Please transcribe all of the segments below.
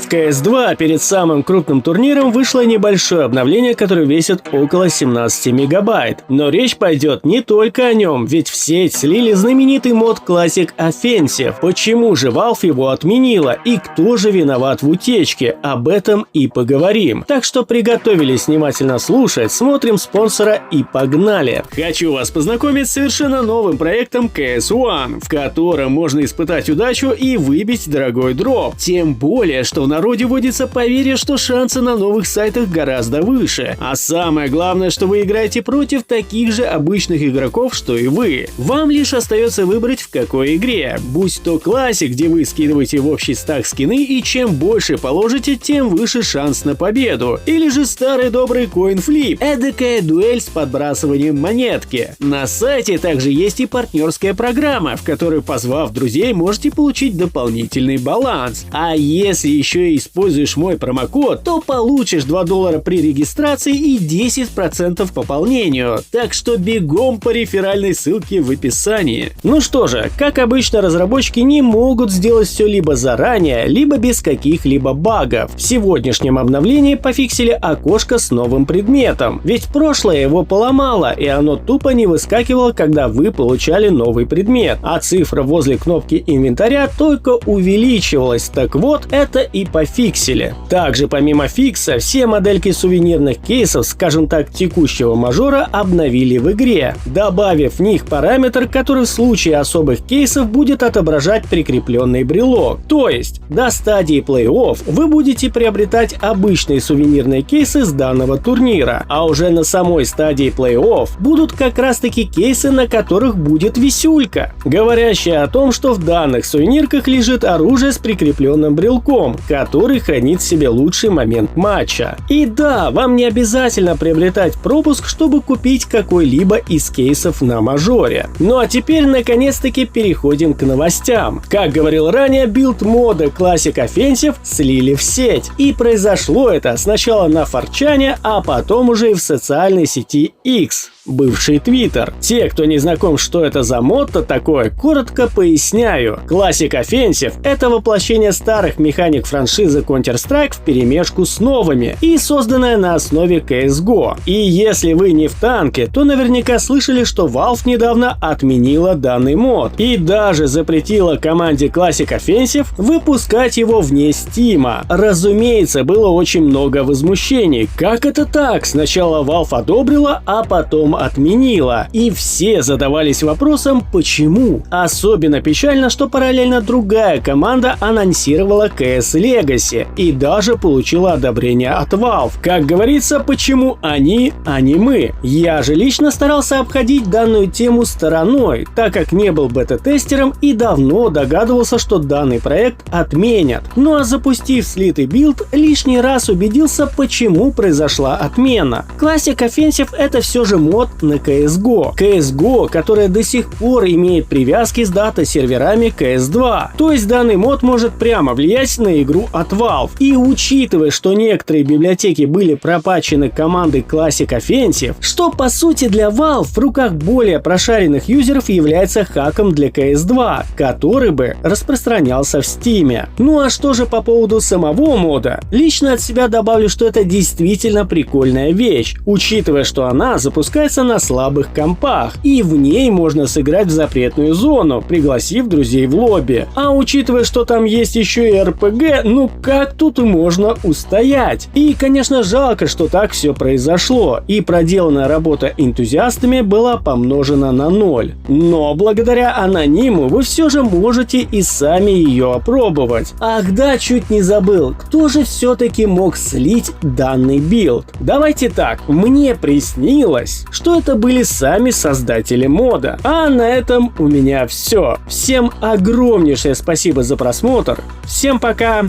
В CS2 перед самым крупным турниром вышло небольшое обновление, которое весит около 17 мегабайт. Но речь пойдет не только о нем, ведь в сеть слили знаменитый мод Classic Offensive. Почему же Valve его отменила и кто же виноват в утечке? Об этом и поговорим. Так что приготовились внимательно слушать, смотрим спонсора и погнали. Хочу вас познакомить с совершенно новым проектом CS1, в котором можно испытать удачу и выбить дорогой дроп. Тем более, что в народе водится поверье, что шансы на новых сайтах гораздо выше. А самое главное, что вы играете против таких же обычных игроков, что и вы. Вам лишь остается выбрать, в какой игре. Будь то Classic, где вы скидываете в общий стак скины, и чем больше положите, тем выше шанс на победу. Или же старый добрый Coin Flip, эдакая дуэль с подбрасыванием монетки. На сайте также есть и партнерская программа, в которой, позвав друзей, можете получить дополнительный баланс. А если еще и используешь мой промокод, то получишь $2 при регистрации и 10% пополнению. Так что бегом по реферальной ссылке в описании. Ну что же, как обычно, разработчики не могут сделать все либо заранее, либо без каких-либо багов. В сегодняшнем обновлении пофиксили окошко с новым предметом, ведь прошлое его поломало, и оно тупо не выскакивало, когда вы получали новый предмет, а цифра возле кнопки инвентаря только увеличивалась. Так вот, это и пофиксили. Также помимо фикса, все модельки сувенирных кейсов, скажем так, текущего мажора, обновили в игре, добавив в них параметр, который в случае особых кейсов будет отображать прикрепленный брелок. То есть, до стадии плей-офф вы будете приобретать обычные сувенирные кейсы с данного турнира, а уже на самой стадии плей-офф будут как раз таки кейсы, на которых будет висюлька, говорящая о том, что в данных сувенирках лежит оружие с прикрепленным брелком, который хранит в себе лучший момент матча. И да, вам не обязательно приобретать пропуск, чтобы купить какой-либо из кейсов на мажоре. Ну а теперь наконец-таки переходим к новостям. Как говорил ранее, билд мода Classic Offensive слили в сеть. И произошло это сначала на 4чане, а потом уже и в социальной сети X, бывший Twitter. Те, кто не знаком, что это за мод-то такое, коротко поясняю. Classic Offensive — это воплощение старых механик франшизы Counter-Strike вперемешку с новыми и созданная на основе CSGO. И если вы не в танке, то наверняка слышали, что Valve недавно отменила данный мод и даже запретила команде Classic Offensive выпускать его вне Steam. Разумеется, было очень много возмущений. Как это так? Сначала Valve одобрила, а потом отменила. И все задавались вопросом, почему. Особенно печально, что параллельно другая команда анонсировала CS Legacy и даже получила одобрение от Valve. Как говорится, почему они, а не мы? Я же лично старался обходить данную тему стороной, так как не был бета-тестером и давно догадывался, что данный проект отменят. Ну а запустив слитый билд, лишний раз убедился, почему произошла отмена. Classic Offensive — это все же мод на CSGO. CSGO, которая до сих пор имеет привязки с дата-серверами CS2. То есть данный мод может прямо влиять на игру от Valve. И учитывая, что некоторые библиотеки были пропатчены командой Classic Offensive, что по сути для Valve в руках более прошаренных юзеров является хаком для CS2, который бы распространялся в Steam. Ну а что же по поводу самого мода? Лично от себя добавлю, что это действительно прикольная вещь, учитывая, что она запускается на слабых компах, и в ней можно сыграть в запретную зону, пригласив друзей в лобби. А учитывая, что там есть еще и РПГ, ну как тут можно устоять? И, конечно, жалко, что так все произошло, и проделанная работа энтузиастами была помножена на 0. Но благодаря анониму вы все же можете и сами ее опробовать. Ах да, чуть не забыл, кто же все-таки мог слить данный билд? Давайте так, мне приснилось, что это были сами создатели мода. А на этом у меня все. Всем огромнейшее спасибо за просмотр, всем пока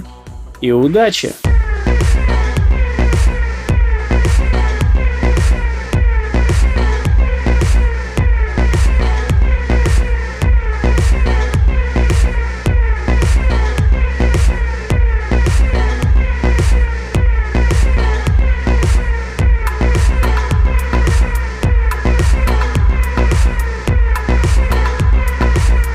и удачи!